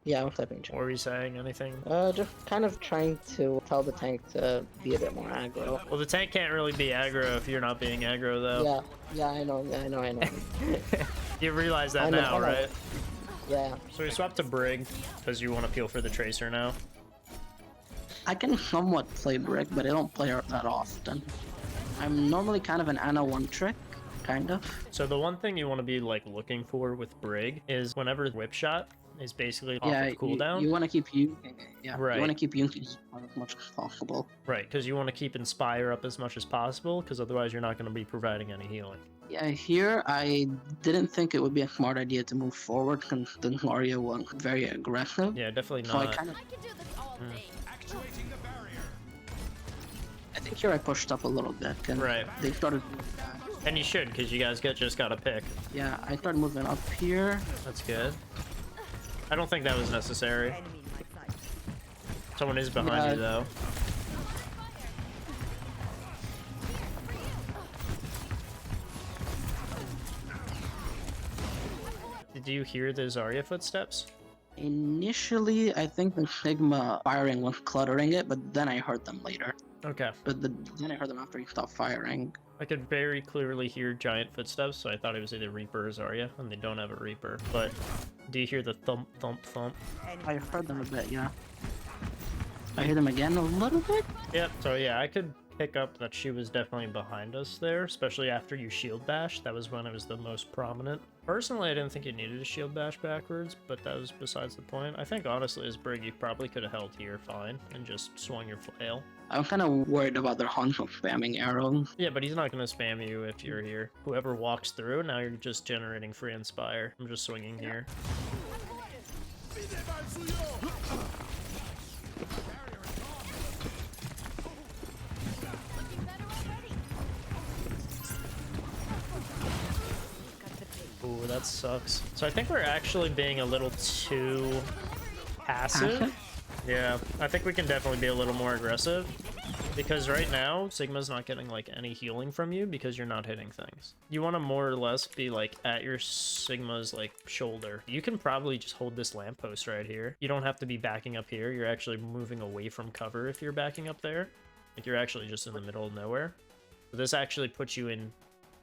Yeah, I'm typing chat. What were you saying? Anything? Just kind of trying to tell the tank to be a bit more aggro. Well, the tank can't really be aggro if you're not being aggro, though. Yeah, I know. You realize that I know, now, right? Yeah. So we swapped to Brig because you want to peel for the Tracer now. I can somewhat play Brick, but I don't play her that often. I'm normally kind of an Ana one trick, kind of. So the one thing you want to be like looking for with Brig is whenever whip shot is basically off of cooldown. You want to keep using it. Yeah, right. You want to keep using it as much as possible. Right, because you want to keep Inspire up as much as possible, because otherwise you're not going to be providing any healing. Yeah, here I didn't think it would be a smart idea to move forward because the Mario was very aggressive. Yeah, definitely not. So I kind of... I think here I pushed up a little bit. And right. They started... And you should, because you guys just got a pick. Yeah, I started moving up here. That's good. I don't think that was necessary. Someone is behind you, though. Did you hear the Zarya footsteps? Initially, I think the Sigma firing was cluttering it, but then I heard them later. Okay. But then I heard them after he stopped firing. I could very clearly hear giant footsteps, so I thought it was either Reaper or Zarya, and they don't have a Reaper. But do you hear the thump, thump, thump? I heard them a bit, yeah. I hear them again a little bit? Yep, so yeah, I could pick up that she was definitely behind us there, especially after you shield bash. That was when it was the most prominent. Personally, I didn't think you needed a shield bash backwards, but that was besides the point. I think honestly as Brig, you probably could have held here fine and just swung your flail. I'm kind of worried about their Hanzo spamming arrows. Yeah, but he's not going to spam you if you're here. Whoever walks through, now you're just generating free Inspire. I'm just swinging here. Ooh, that sucks. So I think we're actually being a little too passive. Yeah, I think we can definitely be a little more aggressive. Because right now, Sigma's not getting like any healing from you because you're not hitting things. You want to more or less be like at your Sigma's like shoulder. You can probably just hold this lamppost right here. You don't have to be backing up here. You're actually moving away from cover if you're backing up there. Like you're actually just in the middle of nowhere. So this actually puts you in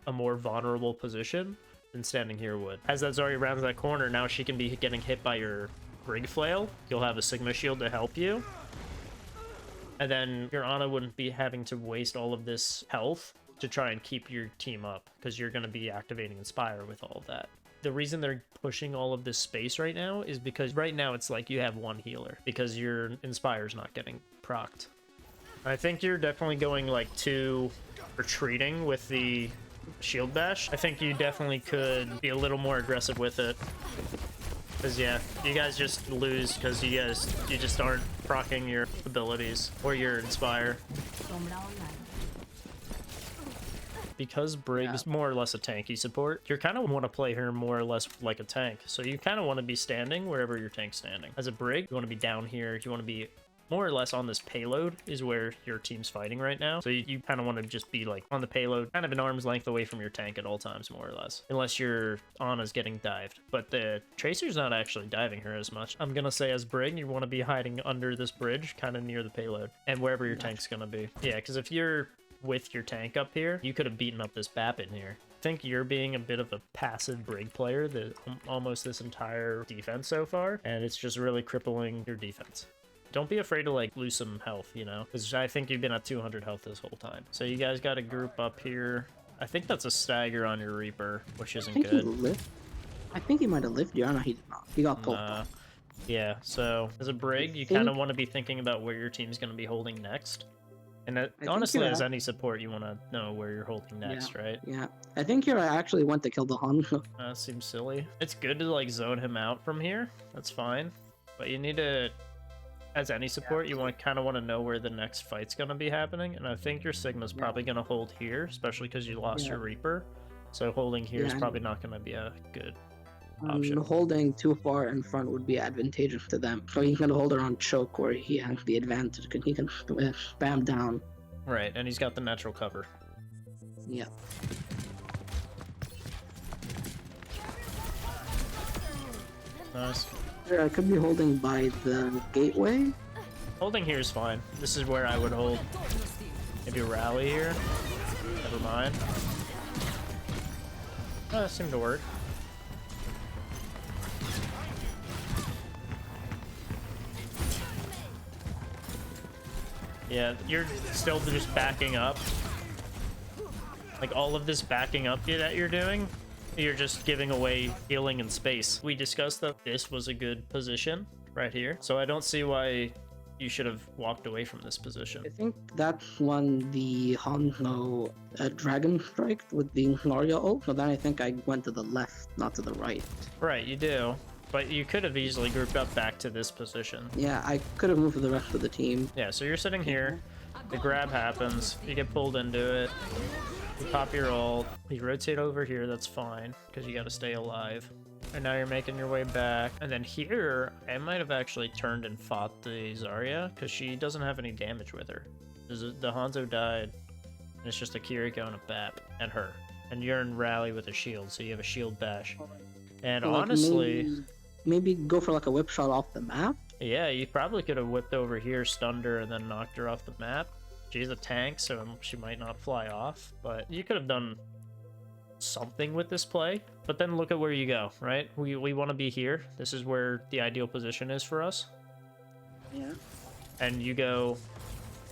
a more vulnerable position than standing here would. As that Zarya rounds that corner, now she can be getting hit by your Brig Flail. You'll have a Sigma shield to help you. And then your Ana wouldn't be having to waste all of this health to try and keep your team up, because you're going to be activating Inspire with all of that. The reason they're pushing all of this space right now is because right now it's like you have one healer, because your Inspire's not getting procced. I think you're definitely going like to retreating with the shield bash. I think you definitely could be a little more aggressive with it. Because yeah, you guys just lose because you just aren't proccing your abilities or your Inspire. Because Brig's more or less a tanky support, you kind of want to play her more or less like a tank. So you kind of want to be standing wherever your tank's standing. As a Brig, you want to be down here. You want to be more or less on this payload is where your team's fighting right now. So you kind of want to just be like on the payload, kind of an arm's length away from your tank at all times, more or less. Unless your Ana's getting dived. But the Tracer's not actually diving her as much. I'm going to say as Brig, you want to be hiding under this bridge, kind of near the payload. And wherever your tank's going to be. Yeah, because if you're with your tank up here, you could have beaten up this BAP in here. I think you're being a bit of a passive Brig player almost this entire defense so far. And it's just really crippling your defense. Don't be afraid to like lose some health, you know, because I think you've been at 200 health this whole time. So you guys got to group up here. I think that's a stagger on your Reaper, which isn't good. I think he might have lived. Yeah, no, he did not. He got pulled. Yeah, so as a Brig, you kind of want to be thinking about where your team's going to be holding next. And honestly, as any support, you want to know where you're holding next, right? Yeah, I think here I actually went to kill the Hun. That seems silly. It's good to like zone him out from here. That's fine. But you need to... As any support, you kind of want to know where the next fight's going to be happening, and I think your Sigma's probably going to hold here, especially because you lost your Reaper, so holding here is probably not going to be a good option. Holding too far in front would be advantageous to them, so he's going to hold around choke where he has the advantage, because he can spam down. Right, and he's got the natural cover. Yeah. Nice. Yeah, I could be holding by the gateway. Holding here is fine. This is where I would hold. Maybe rally here. Never mind. Oh, that seemed to work. Yeah, you're still just backing up. Like all of this backing up that you're doing, you're just giving away healing and space. We discussed that this was a good position right here, so I don't see why you should have walked away from this position. I think that's when the Hanzo Dragon Strike with the Narya ult, so then I think I went to the left, not to the right. Right, you do. But you could have easily grouped up back to this position. Yeah, I could have moved for the rest of the team. Yeah, so you're sitting here, the grab happens, you get pulled into it, you pop your ult, you rotate over here, that's fine, because you gotta stay alive. And now you're making your way back. And then here, I might have actually turned and fought the Zarya, because she doesn't have any damage with her. The Hanzo died, and it's just a Kiriko and a Bap, and her. And you're in rally with a shield, so you have a shield bash. And So, like, honestly... maybe go for like a whip shot off the map. Yeah, you probably could have whipped over here, stunned her, and then knocked her off the map. She's a tank, so she might not fly off, but you could have done something with this play. But then look at where you go, right? We want to be here. This is where the ideal position is for us. Yeah. And you go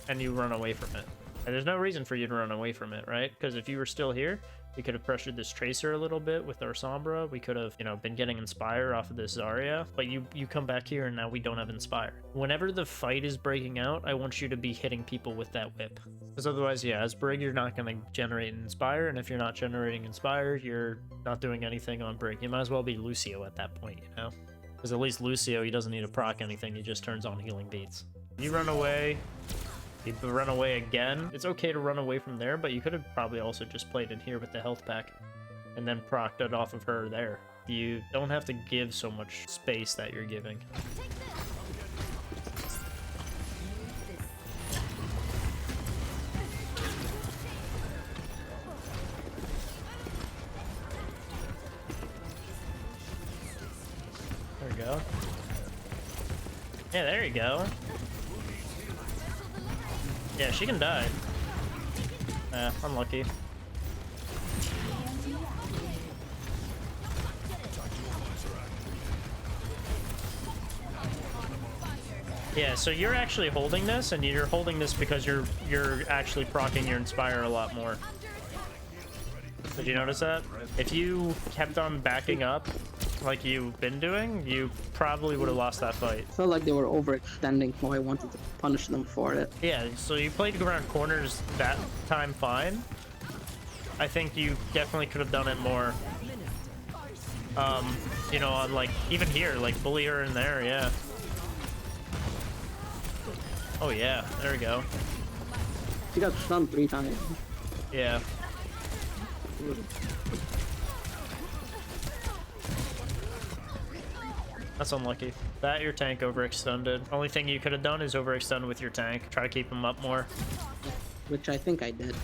and you run away from it. And there's no reason for you to run away from it, right? Because if you were still here, we could have pressured this Tracer a little bit with our Sombra. We could have, you know, been getting Inspire off of this Zarya. But you come back here and now we don't have Inspire. Whenever the fight is breaking out, I want you to be hitting people with that whip. Because otherwise, yeah, as Brig, you're not going to generate an Inspire. And if you're not generating Inspire, you're not doing anything on Brig. You might as well be Lucio at that point, you know? Because at least Lucio, he doesn't need to proc anything. He just turns on healing beats. You run away. You run away again. It's okay to run away from there, but you could have probably also just played in here with the health pack and then procced it off of her there. You don't have to give so much space that you're giving. There we go. Yeah, there you go. Yeah, she can die. Unlucky. Yeah, so you're actually holding this, and you're holding this because you're actually proccing your Inspire a lot more. Did you notice that? If you kept on backing up like you've been doing, you probably would have lost that fight. I felt like they were overextending, so I wanted to punish them for it. Yeah, so you played around corners that time fine. I think you definitely could have done it more. You know, on like, even here, like bully her in there, yeah. Oh yeah, there we go. She got stunned 3 times. Yeah. That's unlucky. That, your tank overextended. Only thing you could have done is overextend with your tank. Try to keep him up more. Which I think I did.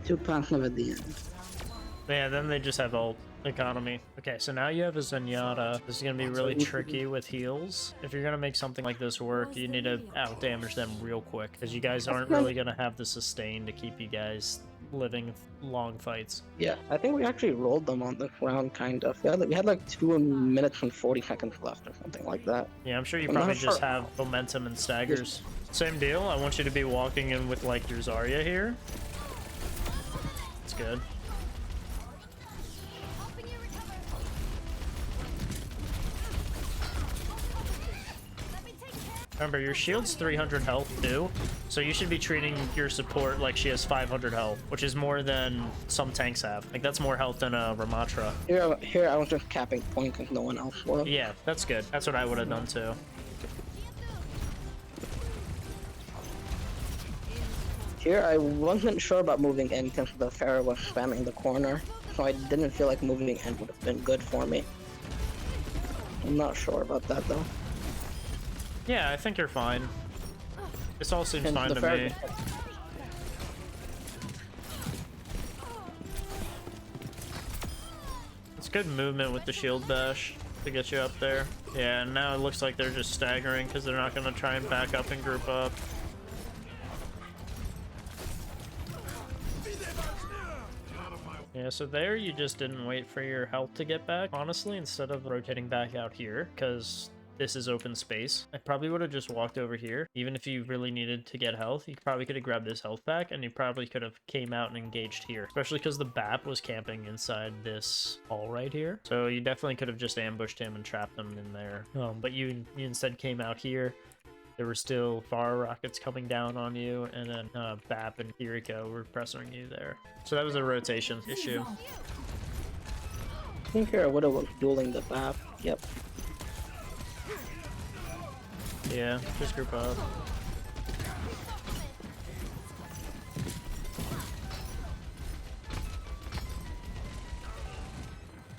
Too passive at the end. Yeah, then they just have ult economy. Okay, so now you have a Zenyatta. This is gonna be really tricky with heals. If you're gonna make something like this work, you need to out damage them real quick, because you guys aren't really gonna have the sustain to keep you guys living long fights. Yeah, I think we actually rolled them on the round, kind of. We had like 2 minutes and 40 seconds left or something like that. Yeah, I'm sure you I'm probably not just sure. have momentum and staggers. Same deal. I want you to be walking in with like your Zarya here. It's good. Remember, your shield's 300 health too, so you should be treating your support like she has 500 health, which is more than some tanks have. Like, that's more health than a Ramatra. Here I was just capping points because no one else was. Yeah, that's good. That's what I would have done too. Here, I wasn't sure about moving in because the Pharah was spamming the corner, so I didn't feel like moving in would have been good for me. I'm not sure about that though. Yeah, I think you're fine. This all seems Since fine the to Pharah me. It's good movement with the shield bash to get you up there. Yeah, and now it looks like they're just staggering because they're not going to try and back up and group up. Yeah, so there you just didn't wait for your health to get back, honestly, instead of rotating back out here, because this is open space. I probably would have just walked over here. Even if you really needed to get health, you probably could have grabbed this health pack, and you probably could have came out and engaged here, especially because the BAP was camping inside this hall right here. So you definitely could have just ambushed him and trapped him in there. But you instead came out here. There were still far rockets coming down on you, and then BAP and Kiriko were pressuring you there. So that was a rotation issue. I think here I would have was dueling the BAP. Yep. Yeah, just group up.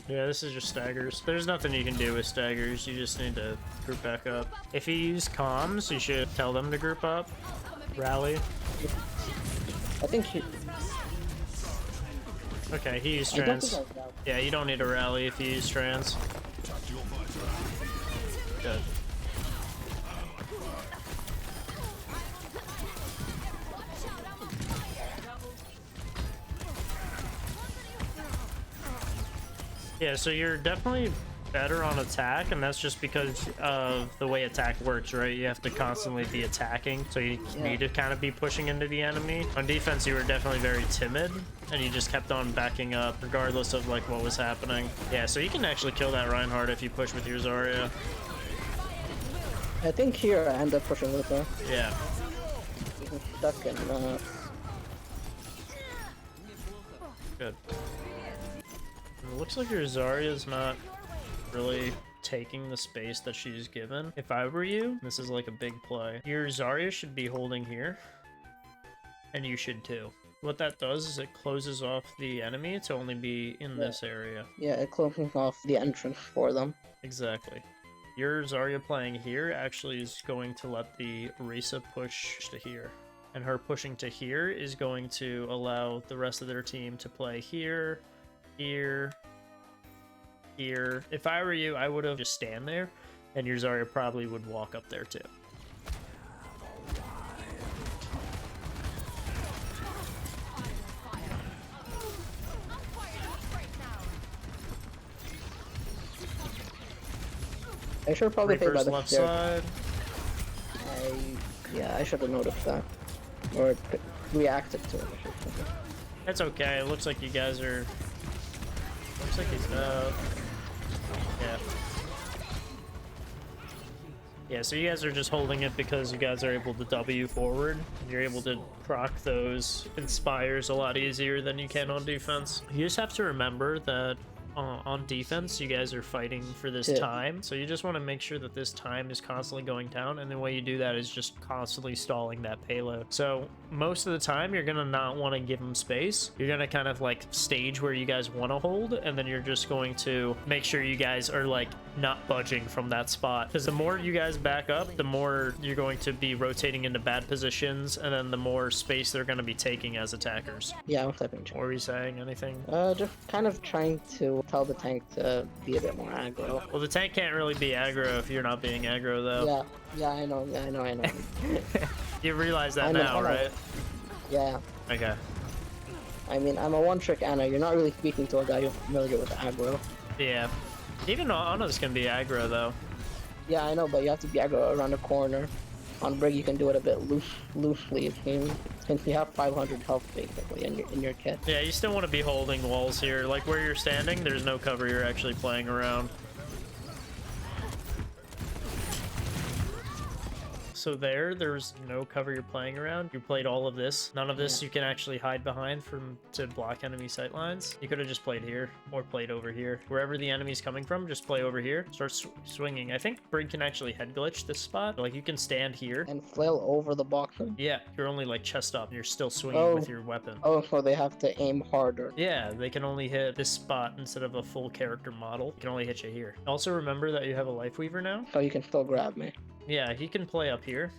Yeah, this is just staggers. There's nothing you can do with staggers. You just need to group back up. If you use comms, you should tell them to group up. Rally. I think he... Okay, he used trans. Yeah, you don't need to rally if you use trans. Good. Yeah, so you're definitely better on attack, and that's just because of the way attack works, right? You have to constantly be attacking, so you need to kind of be pushing into the enemy. On defense, you were definitely very timid, and you just kept on backing up regardless of like what was happening. Yeah, so you can actually kill that Reinhardt if you push with your Zarya. I think here I end up pushing with her. Yeah. He's stuck in Good. It looks like your Zarya's not really taking the space that she's given. If I were you, this is like a big play. Your Zarya should be holding here, and you should too. What that does is it closes off the enemy to only be in this area. Yeah, it closes off the entrance for them. Exactly. Your Zarya playing here actually is going to let the Orisa push to here. And her pushing to here is going to allow the rest of their team to play here, here, here. If I were you, I would have just stand there, and your Zarya probably would walk up there too. I should probably pay by the left stairs. side. Yeah, I should have noticed that. Or reacted to it, I should say. That's okay. It looks like you guys are... Looks like he's out. Yeah. Yeah, so you guys are just holding it because you guys are able to W forward. And you're able to proc those Inspires a lot easier than you can on defense. You just have to remember that on defense, you guys are fighting for this time. So you just want to make sure that this time is constantly going down. And the way you do that is just constantly stalling that payload. So most of the time, you're going to not want to give them space. You're going to kind of like stage where you guys want to hold. And then you're just going to make sure you guys are like not budging from that spot. Because the more you guys back up, the more you're going to be rotating into bad positions. And then the more space they're going to be taking as attackers. Yeah, I'm typing. What were you saying? Anything? Just kind of trying to tell the tank to be a bit more aggro. Well, the tank can't really be aggro if you're not being aggro, though. Yeah, I know. You realize that now, right? Yeah. Okay. I mean, I'm a one-trick Ana. You're not really speaking to a guy who's familiar with aggro. Yeah. Even Ana's can be aggro, though. Yeah, I know, but you have to be aggro around the corner. On Brig, you can do it a bit loosely, since you have 500 health, basically, in your kit. Yeah, you still want to be holding walls here. Like, where you're standing, there's no cover you're actually playing around. So there's no cover you're playing around. You played all of this. None of this you can actually hide behind to block enemy sight lines. You could have just played here or played over here. Wherever the enemy's coming from, just play over here. Start swinging. I think Brig can actually head glitch this spot. Like, you can stand here. And flail over the boxer? Yeah, you're only like chest up and you're still swinging with your weapon. Oh, so they have to aim harder. Yeah, they can only hit this spot instead of a full character model. They can only hit you here. Also remember that you have a Life Weaver now. So you can still grab me. Yeah, he can play up here.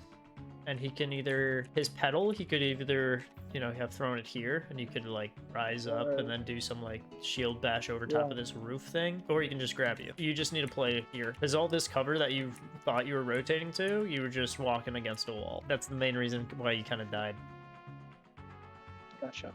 And he can either, his pedal, he could either, you know, have thrown it here, and you could, like, rise up and then do some, like, shield bash over top of this roof thing, or he can just grab you. You just need to play here. Because all this cover that you thought you were rotating to, you were just walking against a wall. That's the main reason why you kind of died. Gotcha.